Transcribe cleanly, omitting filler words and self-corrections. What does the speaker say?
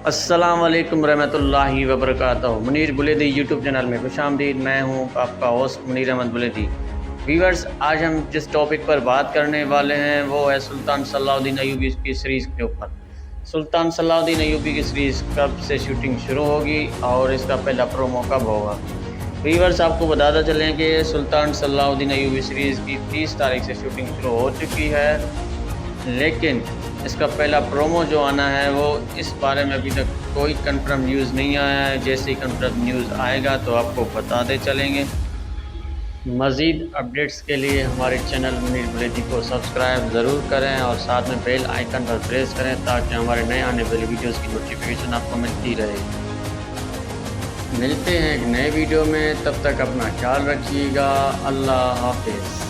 अस्सलाम वालेकुम रहमतुल्लाहि वबरकातुहू। मुनीर बुलेदी यूट्यूब चैनल में खुशामदीद। मैं हूं आपका होस्ट मुनीर अहमद बुलेदी। व्यूअर्स, आज हम जिस टॉपिक पर बात करने वाले हैं वो है सुल्तान सलाहुद्दीन अय्यूबी की सीरीज़ के ऊपर। सुल्तान सलाहुद्दीन अय्यूबी की सीरीज़ कब से शूटिंग शुरू होगी और इसका पहला प्रोमो कब होगा। व्यूअर्स, आपको बताता चलें कि सुल्तान सलाहुद्दीन अय्यूबी सीरीज़ की 30 तारीख से शूटिंग शुरू हो चुकी है, लेकिन इसका पहला प्रोमो जो आना है वो इस बारे में अभी तक कोई कंफर्म न्यूज़ नहीं आया है। जैसे ही कंफर्म न्यूज़ आएगा तो आपको बताते चलेंगे। मज़ीद अपडेट्स के लिए हमारे चैनल मुनीर बुलेदी को सब्सक्राइब ज़रूर करें और साथ में बेल आइकन पर प्रेस करें ताकि हमारे नए आने वाली वीडियोज़ की नोटिफिकेशन आपको मिलती रहे। मिलते हैं एक नए वीडियो में, तब तक अपना ख्याल रखिएगा। अल्लाह हाफिज़।